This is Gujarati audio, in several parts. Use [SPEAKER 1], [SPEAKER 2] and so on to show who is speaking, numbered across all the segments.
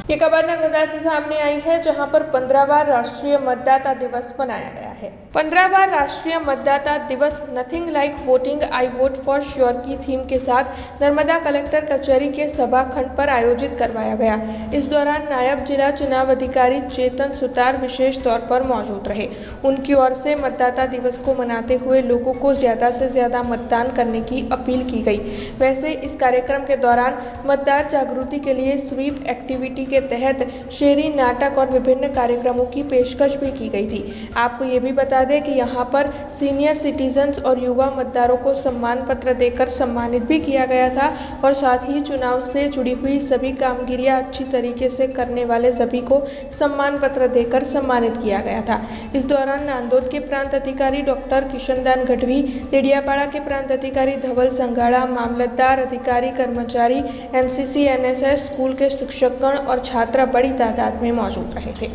[SPEAKER 1] ये खबर नर्मदा से सामने आई है, जहां पर 15वां राष्ट्रीय मतदाता दिवस मनाया गया है। 15वां राष्ट्रीय मतदाता दिवस nothing like voting I vote for sure की थीम के साथ नर्मदा कलेक्टर कचहरी के सभाखंड पर आयोजित करवाया गया। इस दौरान नायब जिला चुनाव अधिकारी चेतन सुतार विशेष तौर पर मौजूद रहे। उनकी ओर से मतदाता दिवस को मनाते हुए लोगों को ज्यादा से ज्यादा मतदान करने की अपील की गई। वैसे इस कार्यक्रम के दौरान मतदार जागृति के लिए स्वीप एक्टिविटी के तहत शेरी नाटक और विभिन्न कार्यक्रमों की पेशकश भी की गई थी। आपको ये भी बता दें कि यहाँ पर सीनियर सिटीजन्स और युवा मतदारों को सम्मान पत्र देकर सम्मानित भी किया गया था और साथ ही चुनाव से जुड़ी हुई सभी कामगिरियाँ अच्छी तरीके से करने वाले सभी को सम्मान पत्र देकर सम्मानित किया गया था। इस दौरान नांदोद के प्रांत अधिकारी डॉक्टर किशनदान गढ़वी, देडियापाड़ा के प्रांत अधिकारी धवल संघाड़ा, मामलतदार अधिकारी, कर्मचारी, एनसीसी, एनएसएस, स्कूल के शिक्षकगण और छात्र बड़ी तादाद में मौजूद रहे थे।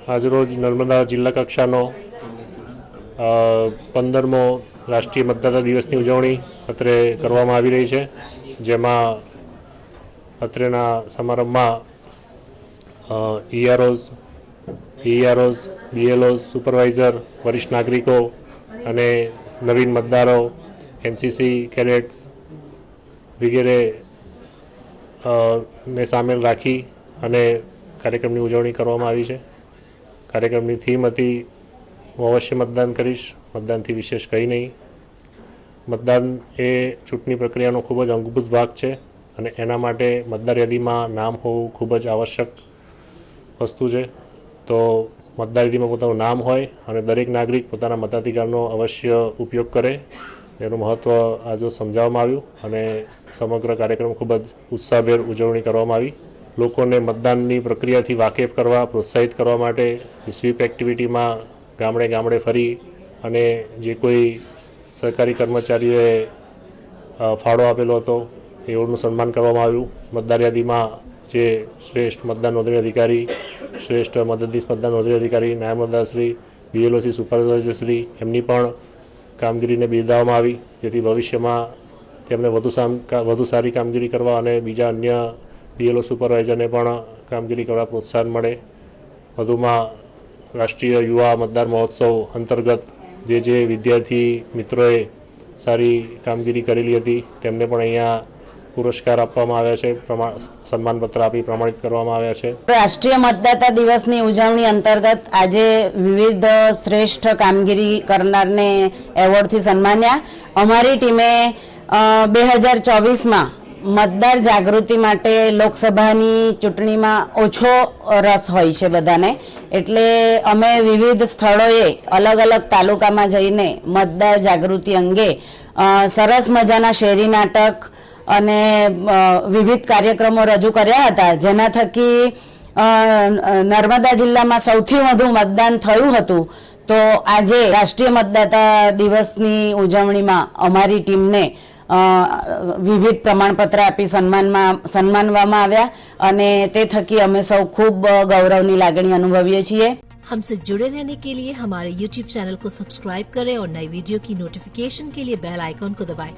[SPEAKER 2] आज रोज नर्मदा जिला कक्षाનો 15મો રાષ્ટ્રીય મતદાતા દિવસની ઉજવણી અત્રે કરવામાં આવી રહી છે, જેમાં અત્રેના સમારંભમાં ईआरओज, बीएलओज, सुपरवाइजर, वरिष्ठ नागरिको અને નવીન મતદારો, एनसीसी કેડેટ્સ વગેરે ને સામેલ રાખી અને કાર્યક્રમની ઉજવણી કરવામાં આવી છે। કાર્યક્રમની થીમ હતી હું અવશ્ય મતદાન કરીશ, મતદાનથી વિશેષ કંઈ નહીં। મતદાન એ ચૂંટણી પ્રક્રિયાનો ખૂબ જ અંગભૂત ભાગ છે અને એના માટે મતદાર યાદીમાં નામ હોવું ખૂબ જ આવશ્યક વસ્તુ છે। તો મતદાર યાદીમાં પોતાનું નામ હોય અને દરેક નાગરિક પોતાના મતાધિકારનો અવશ્ય ઉપયોગ કરે, એનું મહત્ત્વ આજે સમજાવવામાં આવ્યું અને સમગ્ર કાર્યક્રમ ખૂબ જ ઉત્સાહભેર ઉજવણી કરવામાં આવી। લોકોને મતદાનની પ્રક્રિયાથી વાકેફ કરવા, પ્રોત્સાહિત કરવા માટે સ્વીપ એક્ટિવિટીમાં ગામડે ગામડે ફરી અને જે કોઈ સરકારી કર્મચારીઓએ ફાળો આપેલો હતો એઓનું સન્માન કરવામાં આવ્યું। મતદાર યાદીમાં જે શ્રેષ્ઠ મતદાન નોંધણી અધિકારી, શ્રેષ્ઠ મદદનીશ મતદાન નોંધણી અધિકારી, નાયબ મતદારશ્રી, બીએલઓસી, સુપરવાઇઝરશ્રી, એમની પણ કામગીરીને બિરદાવવામાં આવી, જેથી ભવિષ્યમાં તેમને વધુ સારી કામગીરી કરવા અને બીજા અન્ય બીએલઓ સુપરવાઇઝરને પણ કામગીરી કરવા પ્રોત્સાહન મળે। વધુમાં રાષ્ટ્રીય યુવા મતદાર મહોત્સવ અંતર્ગત જે વિદ્યાર્થી મિત્રોએ સારી કામગીરી કરેલી હતી તેમને પણ અહીંયા પુરસ્કાર આપવામાં આવ્યા છે, સન્માનપત્ર આપી પ્રમાણિત કરવામાં આવ્યા છે।
[SPEAKER 3] રાષ્ટ્રીય મતદાતા દિવસની ઉજવણી અંતર્ગત આજે વિવિધ શ્રેષ્ઠ કામગીરી કરનારને એવોર્ડથી સન્માન્યા। અમારી ટીમે 2024માં મતદાર જાગૃતિ માટે લોકસભાની ચૂંટણીમાં ઓછો રસ હોય છે બધાને, એટલે અમે વિવિધ સ્થળોએ અલગ અલગ તાલુકામાં જઈને મતદાર જાગૃતિ અંગે સરસ મજાના શેરી નાટક અને વિવિધ કાર્યક્રમો રજૂ કર્યા હતા, જેના થકી નર્મદા જિલ્લામાં સૌથી વધુ મતદાન થયું હતું। તો આજે રાષ્ટ્રીય મતદાતા દિવસની ઉજવણીમાં અમારી ટીમને વિવિધ પ્રમાણપત્ર આપી સન્માનવામાં આવ્યા અને તે થકી અમે સૌ ખૂબ ગૌરવની લાગણી અનુભવીએ છીએ।
[SPEAKER 4] हमसे जुड़े रहने के लिए हमारे YouTube चैनल को सब्सक्राइब करें और नई वीडियो की नोटिफिकेशन के लिए बेल आइकॉन को दबाएं।